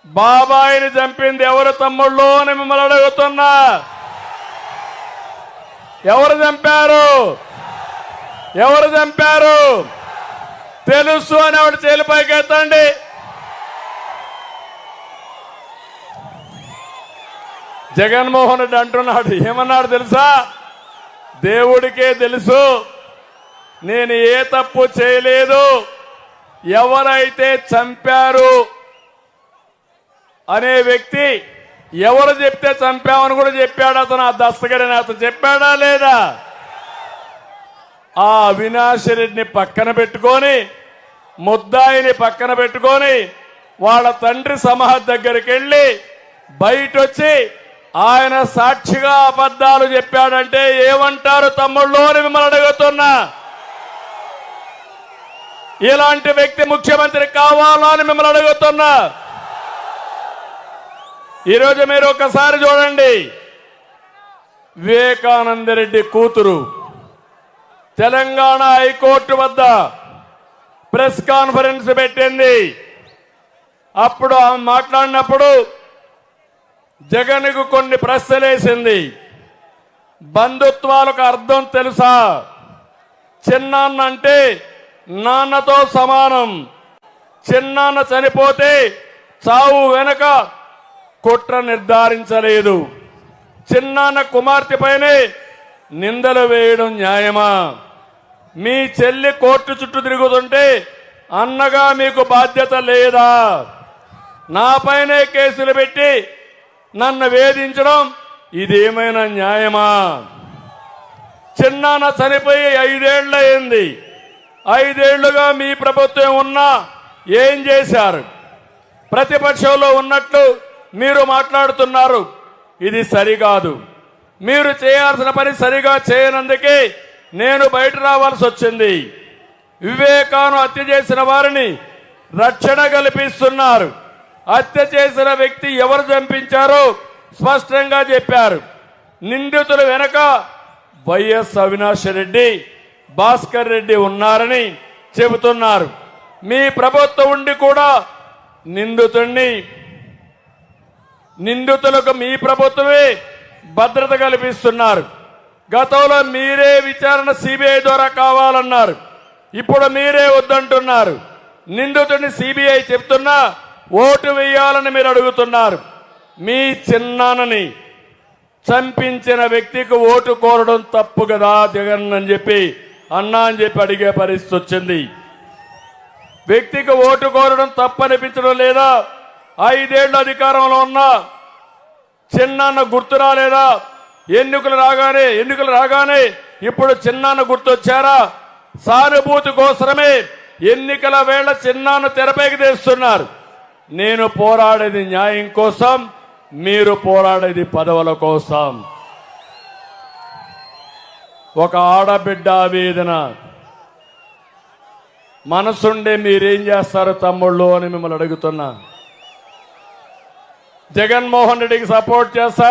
బాబాయిని చంపింది ఎవరు తమ్ముళ్ళు అని మిమ్మల్ని అడుగుతున్నా. ఎవరు చంపారు? ఎవరు చంపారు తెలుసు అని ఆవిడ చేలిపైకి ఎత్తండి. జగన్మోహన్ రెడ్డి అంటున్నాడు, ఏమన్నాడు తెలుసా? దేవుడికే తెలుసు, నేను ఏ తప్పు చేయలేదు, ఎవరైతే చంపారు అనే వ్యక్తి ఎవరు చెప్తే చంపామని కూడా చెప్పాడు అతను. ఆ దస్తగిరిని అతను చెప్పాడా లేదా? ఆ అవినాష్ రెడ్డిని పక్కన పెట్టుకొని, ముద్దాయిని పక్కన పెట్టుకొని, వాళ్ళ తండ్రి సమాధి దగ్గరికి వెళ్ళి బయటొచ్చి ఆయన సాక్షిగా అబద్ధాలు చెప్పాడంటే ఏమంటారు తమ్ముళ్ళు అని మిమ్మల్ని అడుగుతున్నా. ఇలాంటి వ్యక్తి ముఖ్యమంత్రి కావాలా అని మిమ్మల్ని అడుగుతున్నా. ఈరోజు మీరు ఒకసారి చూడండి, వివేకానంద రెడ్డి కూతురు తెలంగాణ హైకోర్టు వద్ద ప్రెస్ కాన్ఫరెన్స్ పెట్టింది. అప్పుడు ఆమె మాట్లాడినప్పుడు జగన్కు కొన్ని ప్రశ్నలేసింది. బంధుత్వాలకు అర్థం తెలుసా? చిన్నాన్న అంటే నాన్నతో సమానం. చిన్నాన్న చనిపోతే చావు వెనక కుట్ర నిర్ధారించలేదు. చిన్నాన్న కుమార్తెపైనే నిందలు వేయడం న్యాయమా? మీ చెల్లి కోర్టు చుట్టూ తిరుగుతుంటే అన్నగా మీకు బాధ్యత లేదా? నాపైనే కేసులు పెట్టి నన్ను వేధించడం ఇదేమైనా న్యాయమా? చిన్నాన్న చనిపోయి 5 ఏళ్లయింది. 5 ఏళ్లుగా మీ ప్రభుత్వం ఉన్నా ఏం చేశారు? ప్రతిపక్షంలో ఉన్నట్లు మీరు మాట్లాడుతున్నారు. ఇది సరికాదు. మీరు చేయాల్సిన పని సరిగా చేయనందుకే నేను బయట రావాల్సి వచ్చింది. వివేకాను హత్య చేసిన వారిని రక్షణ కల్పిస్తున్నారు. హత్య చేసిన వ్యక్తి ఎవరు చంపించారో స్పష్టంగా చెప్పారు. నిందితుల వెనక వైఎస్ అవినాష్ రెడ్డి, భాస్కర్ రెడ్డి ఉన్నారని చెబుతున్నారు. మీ ప్రభుత్వం ఉండి కూడా నిందితులకు మీ ప్రభుత్వమే భద్రత కల్పిస్తున్నారు. గతంలో మీరే విచారణ సిబిఐ ద్వారా కావాలన్నారు. ఇప్పుడు మీరే వద్దంటున్నారు. నిందితుడిని సిబిఐ చెప్తున్నా ఓటు వేయాలని మీరు అడుగుతున్నారు. మీ చిన్నాన్నని చంపించిన వ్యక్తికి ఓటు కోరడం తప్పు కదా జగన్ అని చెప్పి అన్నా అని చెప్పి అడిగే పరిస్థితి వచ్చింది. వ్యక్తికి ఓటు కోరడం తప్పనిపించడం లేదా? 5 ఏళ్ల అధికారంలో ఉన్న చిన్నాన్న గుర్తు రాలేదా? ఎన్నికలు రాగానే ఇప్పుడు చిన్నాన్న గుర్తొచ్చారా? సానుభూతి కోసమే ఎన్నికల వేళ చిన్నాన్న తెరపైకి తెస్తున్నారు. నేను పోరాడేది న్యాయం కోసం, మీరు పోరాడేది పదవుల కోసం. ఒక ఆడబిడ్డ ఆవేదన మనసుండే మీరేం చేస్తారు తమ్ముళ్ళు అని మిమ్మల్ని అడుగుతున్నా. జగన్మోహన్ రెడ్డికి సపోర్ట్ చేస్తారా?